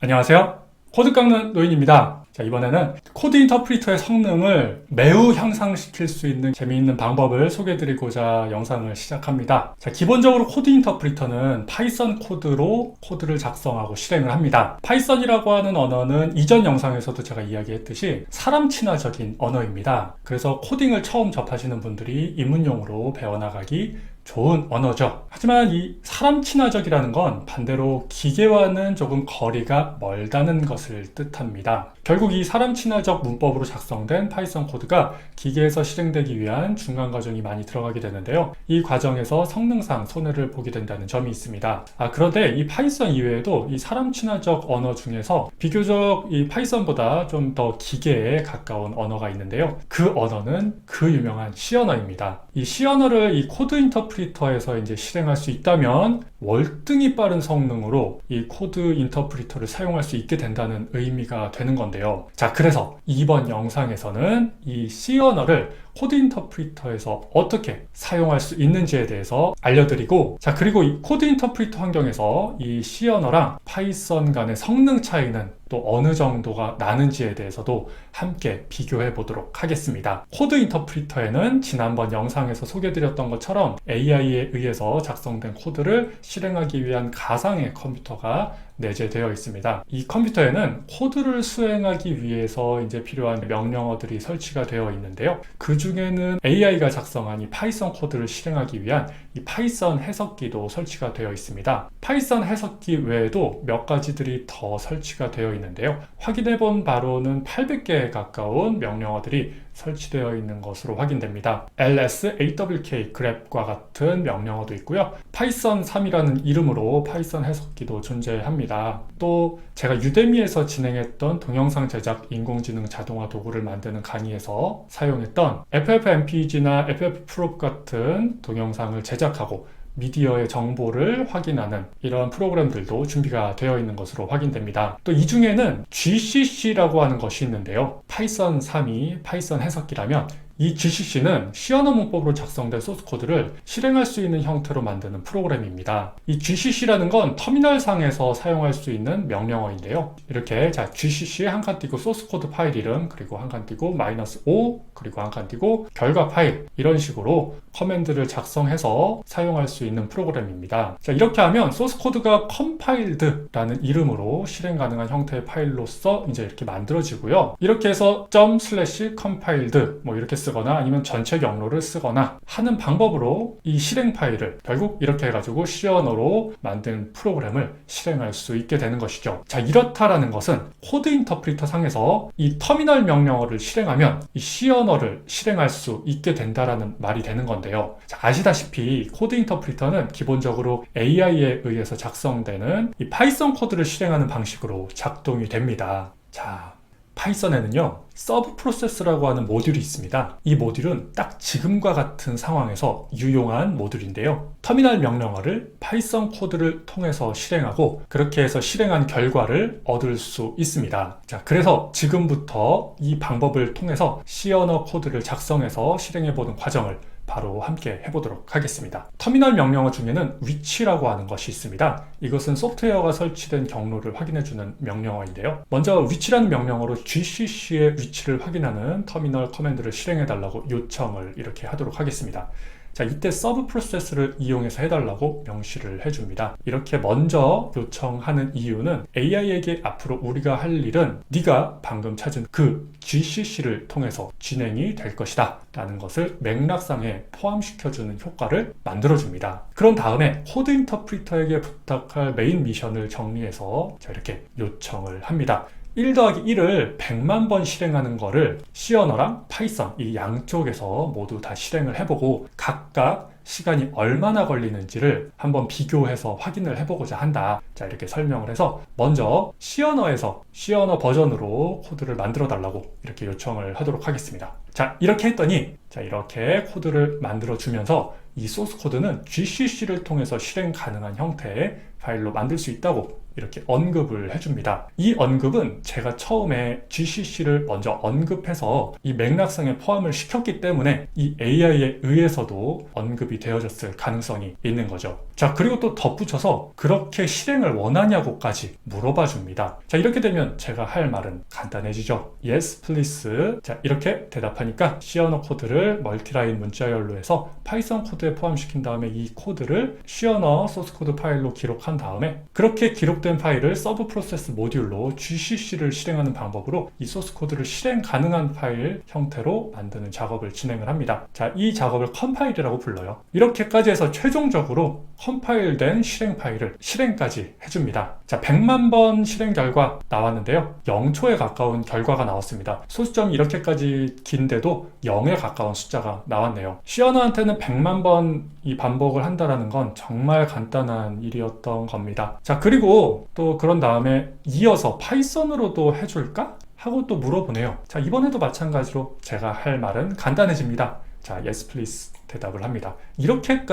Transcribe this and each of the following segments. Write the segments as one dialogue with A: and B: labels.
A: 안녕하세요. 코드 깎는 노인입니다. 자, 이번에는 코드 인터프리터의 성능을 매우 향상시킬 수 있는 재미있는 방법을 소개해드리고자 영상을 시작합니다. 자, 기본적으로 코드 인터프리터는 파이썬 코드로 코드를 작성하고 실행을 합니다. 파이썬이라고 하는 언어는 이전 영상에서도 제가 이야기했듯이 사람 친화적인 언어입니다. 그래서 코딩을 처음 접하시는 분들이 입문용으로 배워나가기 좋은 언어죠. 하지만 이 사람 친화적이라는 건 반대로 기계와는 조금 거리가 멀다는 것을 뜻합니다. 결국 이 사람 친화적 문법으로 작성된 파이썬 코드가 기계에서 실행되기 위한 중간 과정이 많이 들어가게 되는데요. 이 과정에서 성능상 손해를 보게 된다는 점이 있습니다. 그런데 이 파이썬 이외에도 이 사람 친화적 언어 중에서 비교적 이 파이썬보다 좀 더 기계에 가까운 언어가 있는데요. 그 언어는 그 유명한 C 언어입니다. 이 C 언어를 이 코드 인터프리터에서 이제 실행할 수 있다면 월등히 빠른 성능으로 이 코드 인터프리터를 사용할 수 있게 된다는 의미가 되는 건데요. 자, 그래서 이번 영상에서는 이 C 언어를 코드 인터프리터에서 어떻게 사용할 수 있는지에 대해서 알려드리고, 자, 그리고 이 코드 인터프리터 환경에서 이 C 언어랑 파이썬 간의 성능 차이는 또 어느 정도가 나는지에 대해서도 함께 비교해 보도록 하겠습니다. 코드 인터프리터에는 지난번 영상에서 소개드렸던 것처럼 AI에 의해서 작성된 코드를 실행하기 위한 가상의 컴퓨터가 내재되어 있습니다. 이 컴퓨터에는 코드를 수행하기 위해서 이제 필요한 명령어들이 설치가 되어 있는데요. 그 중에는 AI가 작성한 이 파이썬 코드를 실행하기 위한 이 파이썬 해석기도 설치가 되어 있습니다. 파이썬 해석기 외에도 몇 가지들이 더 설치가 되어 있는데요. 확인해 본 바로는 800개에 가까운 명령어들이 설치되어 있는 것으로 확인됩니다. ls, awk, grep과 같은 명령어도 있고요. 파이썬 3이라는 이름으로 파이썬 해석기도 존재합니다. 또 제가 유데미에서 진행했던 동영상 제작 인공지능 자동화 도구를 만드는 강의에서 사용했던 FFmpeg나 FFprop 같은 동영상을 제작하고 미디어의 정보를 확인하는 이런 프로그램들도 준비가 되어 있는 것으로 확인됩니다. 또 이 중에는 GCC라고 하는 것이 있는데요. 파이썬 3이 파이썬 해석기라면 이 GCC는 C 언어 문법으로 작성된 소스 코드를 실행할 수 있는 형태로 만드는 프로그램입니다. 이 GCC라는 건 터미널상에서 사용할 수 있는 명령어인데요. 이렇게 자 GCC 한 칸 띄고 소스 코드 파일 이름, 그리고 한 칸 띄고 -o, 그리고 한 칸 띄고 결과 파일, 이런 식으로 커맨드를 작성해서 사용할 수 있는 프로그램입니다. 자, 이렇게 하면 소스 코드가 compiled라는 이름으로 실행 가능한 형태의 파일로서 이제 이렇게 만들어지고요. 이렇게 해서 ./compiled 뭐 이렇게 쓰거나 아니면 전체 경로를 쓰거나 하는 방법으로 이 실행 파일을 결국 이렇게 해가지고 C 언어로 만든 프로그램을 실행할 수 있게 되는 것이죠. 자, 이렇다라는 것은 코드 인터프리터 상에서 이 터미널 명령어를 실행하면 이 C 언어를 실행할 수 있게 된다라는 말이 되는 건데요. 자, 아시다시피 코드 인터프리터는 기본적으로 AI에 의해서 작성되는 이 파이썬 코드를 실행하는 방식으로 작동이 됩니다. 자, 파이썬에는요, 서브 프로세스라고 하는 모듈이 있습니다. 이 모듈은 딱 지금과 같은 상황에서 유용한 모듈인데요. 터미널 명령어를 파이썬 코드를 통해서 실행하고 그렇게 해서 실행한 결과를 얻을 수 있습니다. 자, 그래서 지금부터 이 방법을 통해서 C 언어 코드를 작성해서 실행해보는 과정을 바로 함께 해보도록 하겠습니다. 터미널 명령어 중에는 위치라고 하는 것이 있습니다. 이것은 소프트웨어가 설치된 경로를 확인해주는 명령어인데요. 먼저 위치라는 명령어로 GCC의 위치를 확인하는 터미널 커맨드를 실행해달라고 요청을 이렇게 하도록 하겠습니다. 자, 이때 서브 프로세스를 이용해서 해달라고 명시를 해줍니다. 이렇게 먼저 요청하는 이유는 AI에게 앞으로 우리가 할 일은 네가 방금 찾은 그 GCC를 통해서 진행이 될 것이다 라는 것을 맥락상에 포함시켜주는 효과를 만들어줍니다. 그런 다음에 코드 인터프리터에게 부탁할 메인 미션을 정리해서 자, 이렇게 요청을 합니다. 1 더하기 1을 100만 번 실행하는 거를 C 언어랑 파이썬 이 양쪽에서 모두 다 실행을 해보고 각각 시간이 얼마나 걸리는지를 한번 비교해서 확인을 해보고자 한다. 자, 이렇게 설명을 해서 먼저 C 언어에서 C 언어 버전으로 코드를 만들어 달라고 이렇게 요청을 하도록 하겠습니다. 자, 이렇게 했더니 자, 이렇게 코드를 만들어 주면서 이 소스 코드는 GCC를 통해서 실행 가능한 형태의 파일로 만들 수 있다고 이렇게 언급을 해줍니다. 이 언급은 제가 처음에 GCC를 먼저 언급해서 이 맥락상에 포함을 시켰기 때문에 이 AI에 의해서도 언급이 되어졌을 가능성이 있는 거죠. 자, 그리고 또 덧붙여서 그렇게 실행을 원하냐고까지 물어봐 줍니다. 자, 이렇게 되면 제가 할 말은 간단해지죠. Yes, please. 자, 이렇게 대답하니까 C 언어 코드를 멀티라인 문자열로 해서 파이썬 코드에 포함시킨 다음에 이 코드를 C 언어 소스 코드 파일로 기록한 다음에 그렇게 기록된 파일을 서브 프로세스 모듈로 GCC를 실행하는 방법으로 이 소스 코드를 실행 가능한 파일 형태로 만드는 작업을 진행을 합니다. 자, 이 작업을 컴파일이라고 불러요. 이렇게까지 해서 최종적으로 컴파일된 실행 파일을 실행까지 해줍니다. 자, 100만 번 실행 결과 나왔는데요. 0초에 가까운 결과가 나왔습니다. 소수점이 이렇게까지 긴데도 0에 가까운 숫자가 나왔네요. C 언어한테는 100만 번 이 반복을 한다는 건 정말 간단한 일이었던 겁니다. 자, 그리고 또 그런 다음에 이어서 파이썬으로도 해줄까? 하고 또 물어보네요. 자, 이번에도 마찬가지로 제가 할 말은 간단해집니다. 자, yes please 대답을 합니다. 이렇게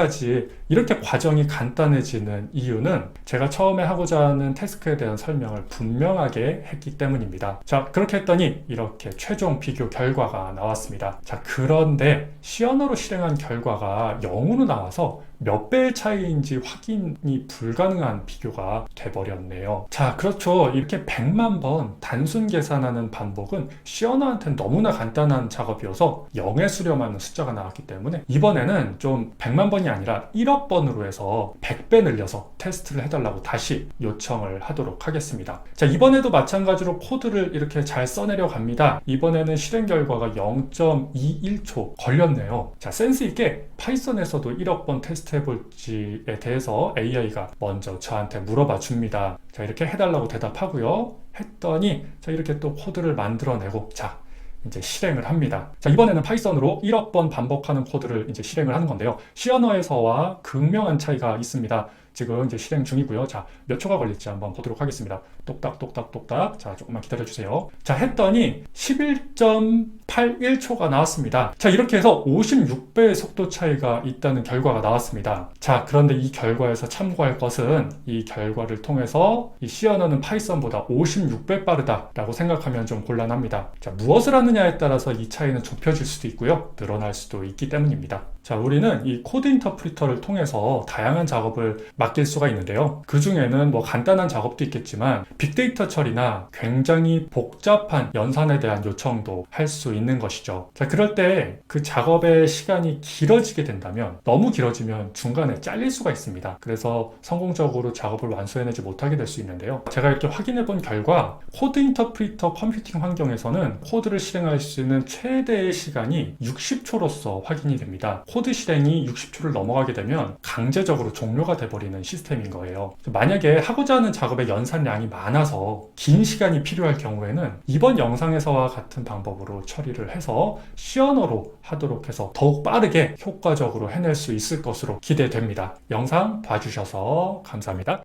A: 과정이 간단해지는 이유는 제가 처음에 하고자 하는 태스크에 대한 설명을 분명하게 했기 때문입니다. 자, 그렇게 했더니 이렇게 최종 비교 결과가 나왔습니다. 자, 그런데 C 언어로 실행한 결과가 0으로 나와서 몇 배의 차이인지 확인이 불가능한 비교가 돼버렸네요. 자, 그렇죠. 이렇게 100만 번 단순 계산하는 반복은 C 언어한테는 너무나 간단한 작업이어서 0에 수렴하는 숫자가 나왔기 때문에 이번에는 좀 100만 번이 아니라 1억 번으로 해서 100배 늘려서 테스트를 해달라고 다시 요청을 하도록 하겠습니다. 자, 이번에도 마찬가지로 코드를 이렇게 잘 써내려 갑니다. 이번에는 실행 결과가 0.21초 걸렸네요. 자, 센스 있게 파이썬에서도 1억 번 테스트 해볼지에 대해서 AI가 먼저 저한테 물어봐 줍니다. 자, 이렇게 해달라고 대답하고요. 했더니 자, 이렇게 또 코드를 만들어내고 자, 이제 실행을 합니다. 자, 이번에는 파이썬으로 1억 번 반복하는 코드를 이제 실행을 하는 건데요. C 언어에서와 극명한 차이가 있습니다. 지금 이제 실행 중이고요. 자, 몇 초가 걸릴지 한번 보도록 하겠습니다. 똑딱 똑딱 똑딱. 자, 조금만 기다려 주세요. 자, 했더니 11.81초가 나왔습니다. 자, 이렇게 해서 56배의 속도 차이가 있다는 결과가 나왔습니다. 자, 그런데 이 결과에서 참고할 것은 이 결과를 통해서 이 C 언어는 파이썬보다 56배 빠르다라고 생각하면 좀 곤란합니다. 자, 무엇을 하느냐에 따라서 이 차이는 좁혀질 수도 있고요. 늘어날 수도 있기 때문입니다. 자, 우리는 이 코드 인터프리터를 통해서 다양한 작업을 맡길 수가 있는데요. 그 중에는 뭐 간단한 작업도 있겠지만 빅데이터 처리나 굉장히 복잡한 연산에 대한 요청도 할 수 있는 것이죠. 자, 그럴 때 그 작업의 시간이 길어지게 된다면 너무 길어지면 중간에 잘릴 수가 있습니다. 그래서 성공적으로 작업을 완수해내지 못하게 될 수 있는데요. 제가 이렇게 확인해 본 결과 코드 인터프리터 컴퓨팅 환경에서는 코드를 실행할 수 있는 최대의 시간이 60초로서 확인이 됩니다. 코드 실행이 60초를 넘어가게 되면 강제적으로 종료가 돼버리는 시스템인 거예요. 만약에 하고자 하는 작업의 연산량이 많아서 긴 시간이 필요할 경우에는 이번 영상에서와 같은 방법으로 처리를 해서 C 언어로 하도록 해서 더욱 빠르게 효과적으로 해낼 수 있을 것으로 기대됩니다. 영상 봐주셔서 감사합니다.